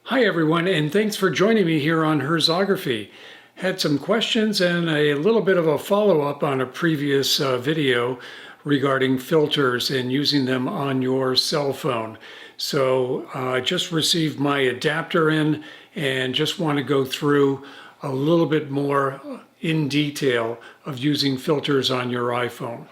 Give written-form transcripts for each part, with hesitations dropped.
Hi everyone, and thanks for joining me here on Herzography. Had some questions and a little bit of a follow-up on a previous video regarding filters and using them on your cell phone. So I just received my adapter in and just want to go through a little bit more in detail of using filters on your iPhone.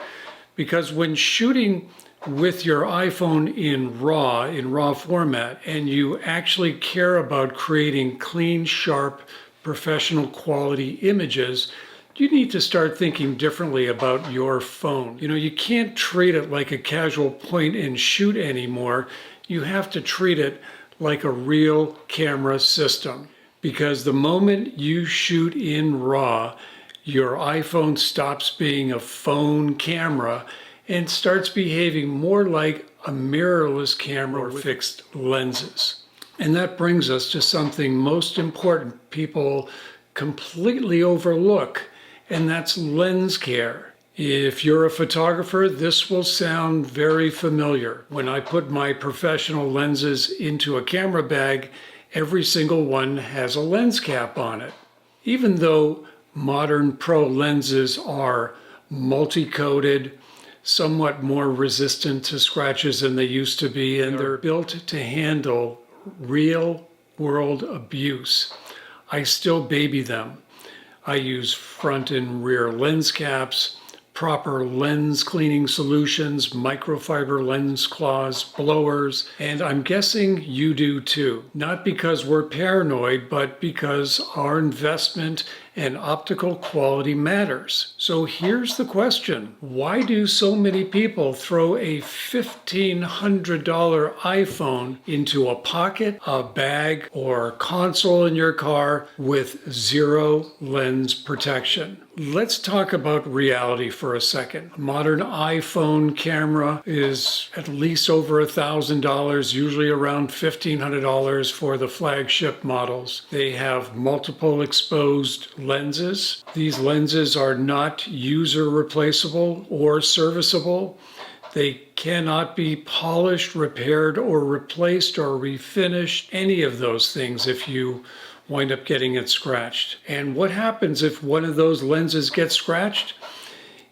Because when shooting with your iPhone in RAW format, and you actually care about creating clean, sharp, professional quality images, you need to start thinking differently about your phone. You know, you can't treat it like a casual point and shoot anymore. You have to treat it like a real camera system. Because the moment you shoot in RAW, your iPhone stops being a phone camera and starts behaving more like a mirrorless camera with fixed lenses. And that brings us to something most important people completely overlook, and that's lens care. If you're a photographer, this will sound very familiar. When I put my professional lenses into a camera bag, every single one has a lens cap on it. Even though modern pro lenses are multi-coated, somewhat more resistant to scratches than they used to be, and they're built to handle real world abuse, I still baby them. I use front and rear lens caps, proper lens cleaning solutions, microfiber lens cloths, blowers, and I'm guessing you do too. Not because we're paranoid, but because our investment and optical quality matters. So here's the question. Why do so many people throw a $1,500 iPhone into a pocket, a bag, or console in your car with zero lens protection? Let's talk about reality for a second. A modern iPhone camera is at least over $1,000, usually around $1,500 for the flagship models. They have multiple exposed lenses. These lenses are not user replaceable or serviceable. They cannot be polished, repaired, or replaced or refinished, any of those things if you wind up getting it scratched. And what happens if one of those lenses gets scratched?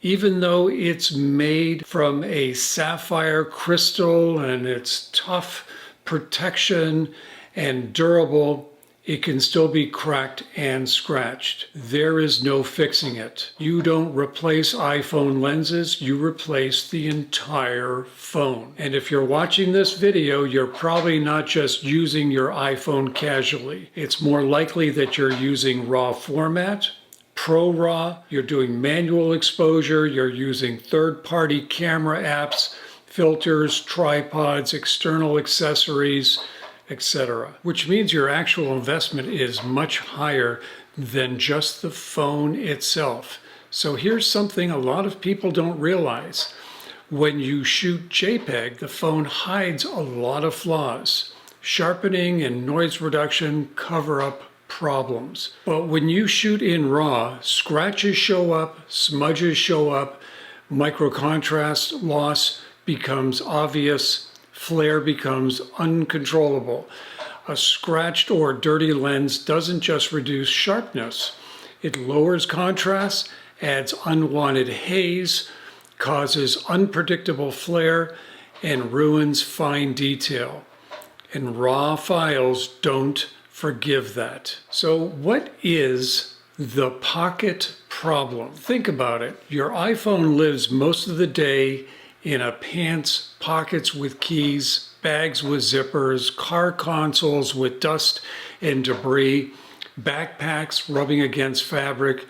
Even though it's made from a sapphire crystal and it's tough protection and durable, it can still be cracked and scratched. There is no fixing it. You don't replace iPhone lenses, you replace the entire phone. And if you're watching this video, you're probably not just using your iPhone casually. It's more likely that you're using RAW format, ProRAW, you're doing manual exposure, you're using third-party camera apps, filters, tripods, external accessories, etc. Which means your actual investment is much higher than just the phone itself. So here's something a lot of people don't realize. When you shoot JPEG, the phone hides a lot of flaws. Sharpening and noise reduction cover up problems. But when you shoot in RAW, scratches show up, smudges show up, microcontrast loss becomes obvious, flare becomes uncontrollable. A scratched or dirty lens doesn't just reduce sharpness. It lowers contrast, adds unwanted haze, causes unpredictable flare, and ruins fine detail. And RAW files don't forgive that. So what is the pocket problem? Think about it. Your iPhone lives most of the day in a pants pockets with keys, bags with zippers, car consoles with dust and debris, backpacks rubbing against fabric.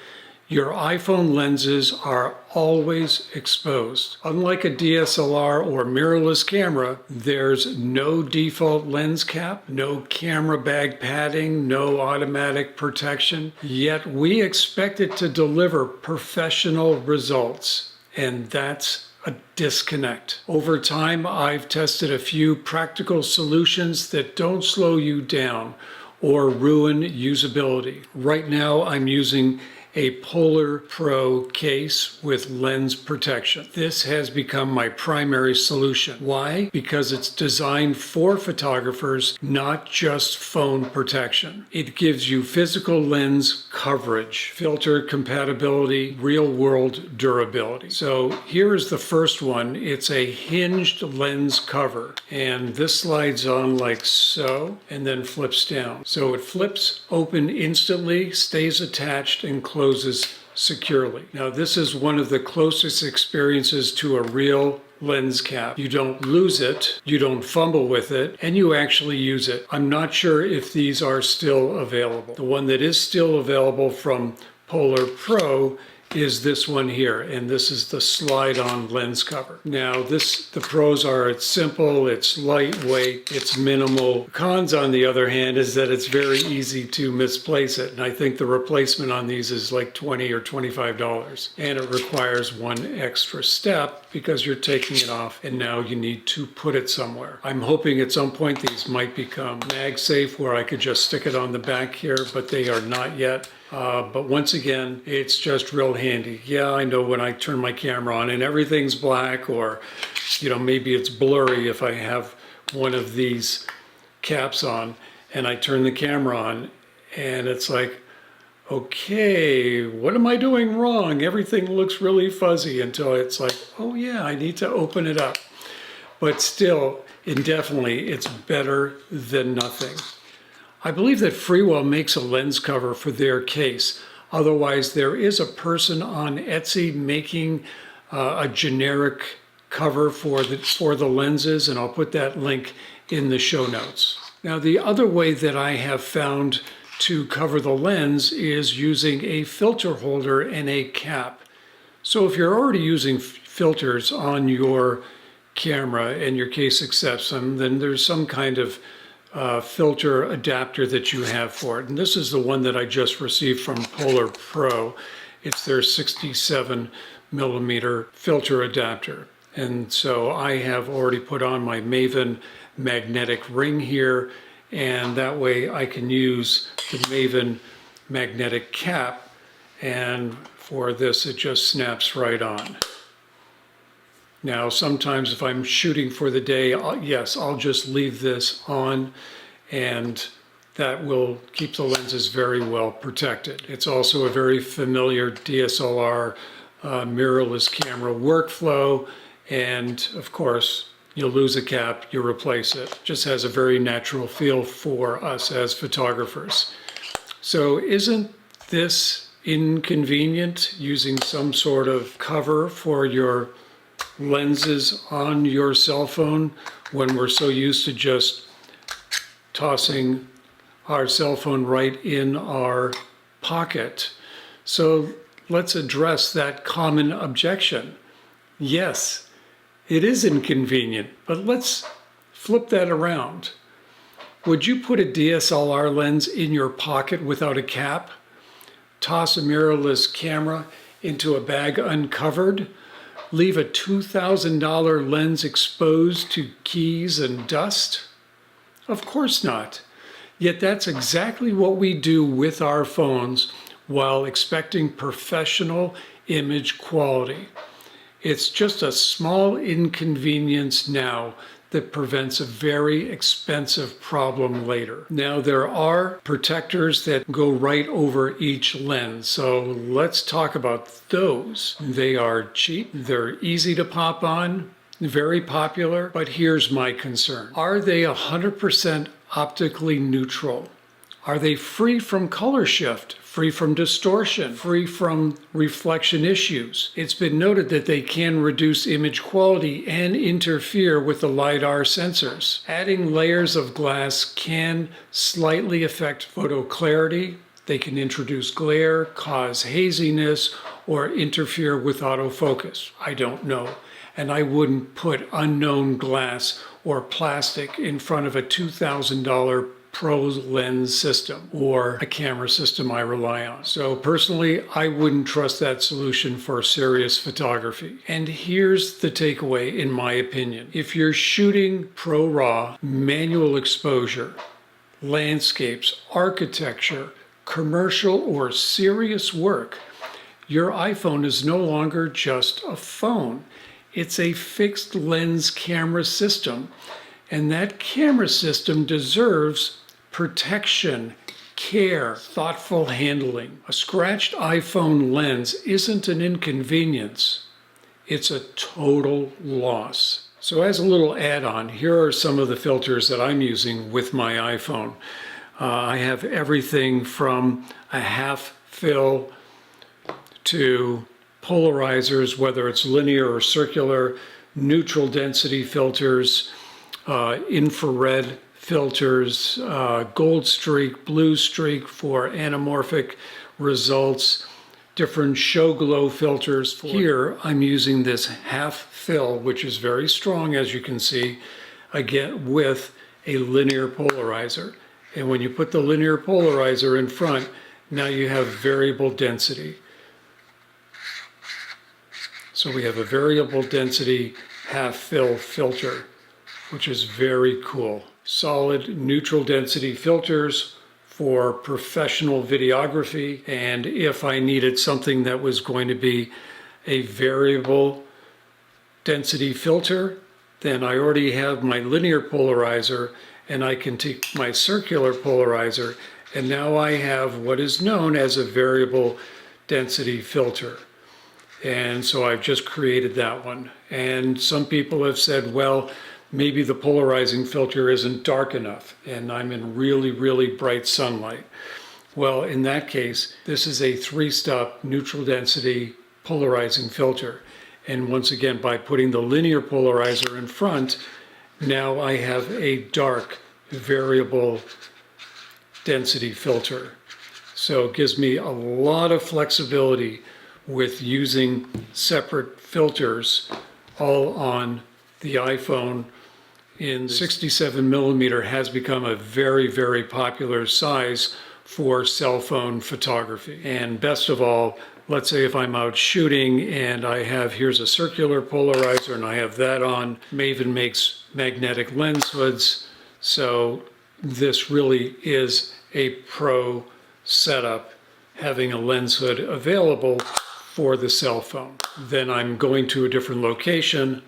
Your iPhone lenses are always exposed. Unlike a DSLR or mirrorless camera, there's no default lens cap, no camera bag padding, no automatic protection, yet we expect it to deliver professional results, and that's a disconnect. Over time, I've tested a few practical solutions that don't slow you down or ruin usability. Right now, I'm using a Polar Pro case with lens protection. This has become my primary solution. Why? Because it's designed for photographers, not just phone protection. It gives you physical lens coverage, filter compatibility, real-world durability. So here is the first one. It's a hinged lens cover, and this slides on like so, and then flips down. So it flips open instantly, stays attached, and closes securely. Now, this is one of the closest experiences to a real lens cap. You don't lose it, you don't fumble with it, and you actually use it. I'm not sure if these are still available. The one that is still available from Polar Pro is this one here, and this is the slide-on lens cover. Now the pros are it's simple, it's lightweight, it's minimal. Cons, on the other hand, is that it's very easy to misplace it, and I think the replacement on these is like $20 or $25, and it requires one extra step because you're taking it off and now you need to put it somewhere. I'm hoping at some point these might become mag-safe where I could just stick it on the back here, but they are not yet. But once again, it's just real handy. Yeah, I know when I turn my camera on and everything's black, or, you know, maybe it's blurry if I have one of these caps on and I turn the camera on and it's like, okay, what am I doing wrong? Everything looks really fuzzy until it's like, oh yeah, I need to open it up. But still, indefinitely, it's better than nothing. I believe that Freewell makes a lens cover for their case. Otherwise, there is a person on Etsy making a generic cover for the lenses, and I'll put that link in the show notes. Now, the other way that I have found to cover the lens is using a filter holder and a cap. So if you're already using filters on your camera and your case accepts them, then there's some kind of filter adapter that you have for it. And this is the one that I just received from Polar Pro. It's their 67 millimeter filter adapter. And so I have already put on my Maven magnetic ring here, and that way I can use the Maven magnetic cap, and for this it just snaps right on. Now, sometimes if I'm shooting for the day, I'll just leave this on, and that will keep the lenses very well protected. It's also a very familiar DSLR mirrorless camera workflow, and of course, you lose a cap, you replace it. Just has a very natural feel for us as photographers. So isn't this inconvenient, using some sort of cover for your lenses on your cell phone when we're so used to just tossing our cell phone right in our pocket? So let's address that common objection. Yes, it is inconvenient, but let's flip that around. Would you put a DSLR lens in your pocket without a cap? Toss a mirrorless camera into a bag uncovered? Leave a $2,000 lens exposed to keys and dust? Of course not. Yet that's exactly what we do with our phones while expecting professional image quality. It's just a small inconvenience now that prevents a very expensive problem later. Now, there are protectors that go right over each lens, so let's talk about those. They are cheap, they're easy to pop on, very popular, but here's my concern. Are they 100% optically neutral? Are they free from color shift, free from distortion, free from reflection issues? It's been noted that they can reduce image quality and interfere with the LiDAR sensors. Adding layers of glass can slightly affect photo clarity. They can introduce glare, cause haziness, or interfere with autofocus. I don't know. And I wouldn't put unknown glass or plastic in front of a $2,000 Pro lens system or a camera system I rely on. So personally, I wouldn't trust that solution for serious photography. And here's the takeaway, in my opinion. If you're shooting ProRAW, manual exposure, landscapes, architecture, commercial or serious work, your iPhone is no longer just a phone. It's a fixed lens camera system, and that camera system deserves protection, care, thoughtful handling. A scratched iPhone lens isn't an inconvenience, it's a total loss. So as a little add-on, here are some of the filters that I'm using with my iPhone. I have everything from a half fill to polarizers, whether it's linear or circular, neutral density filters, infrared filters, gold streak, blue streak for anamorphic results, different show glow filters. Here I'm using this half fill, which is very strong, as you can see, again with a linear polarizer. And when you put the linear polarizer in front, now you have variable density. So we have a variable density half fill filter, which is very cool. Solid neutral density filters for professional videography. And if I needed something that was going to be a variable density filter, then I already have my linear polarizer, and I can take my circular polarizer, and now I have what is known as a variable density filter. And so I've just created that one. And some people have said, well, maybe the polarizing filter isn't dark enough and I'm in really, really bright sunlight. Well, in that case, this is a 3-step neutral density polarizing filter. And once again, by putting the linear polarizer in front, now I have a dark variable density filter. So it gives me a lot of flexibility with using separate filters all on the iPhone. In 67mm has become a very, very popular size for cell phone photography. And best of all, let's say if I'm out shooting and I have, here's a circular polarizer and I have that on. Maven makes magnetic lens hoods, so this really is a pro setup, having a lens hood available for the cell phone. Then I'm going to a different location,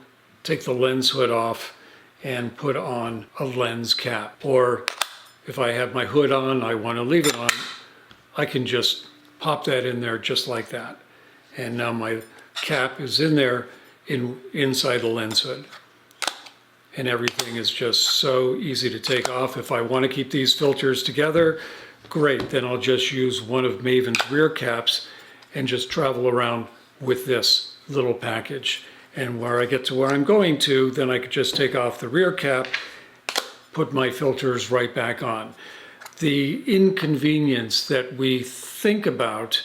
take the lens hood off and put on a lens cap. Or if I have my hood on, I want to leave it on, I can just pop that in there just like that. And now my cap is in there inside the lens hood. And everything is just so easy to take off. If I want to keep these filters together, great, then I'll just use one of Maven's rear caps and just travel around with this little package. And where I get to where I'm going to, then I could just take off the rear cap, put my filters right back on. The inconvenience that we think about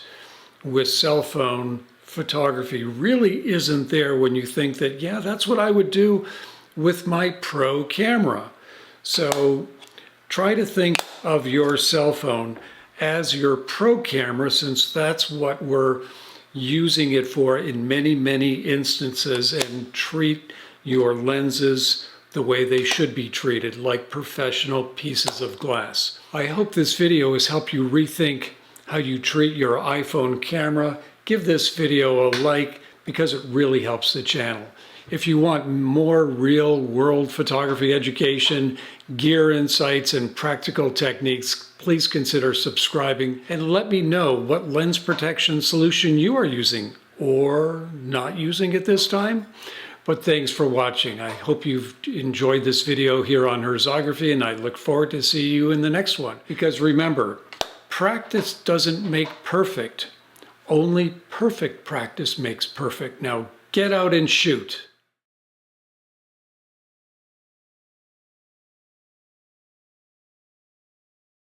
with cell phone photography really isn't there when you think that, yeah, that's what I would do with my pro camera. So try to think of your cell phone as your pro camera, since that's what we're using it for in many, many instances, and treat your lenses the way they should be treated, like professional pieces of glass. I hope this video has helped you rethink how you treat your iPhone camera. Give this video a like because it really helps the channel. If you want more real world photography education, gear insights, and practical techniques, please consider subscribing and let me know what lens protection solution you are using or not using at this time. But thanks for watching. I hope you've enjoyed this video here on Herzography, and I look forward to see you in the next one. Because remember, practice doesn't make perfect. Only perfect practice makes perfect. Now get out and shoot.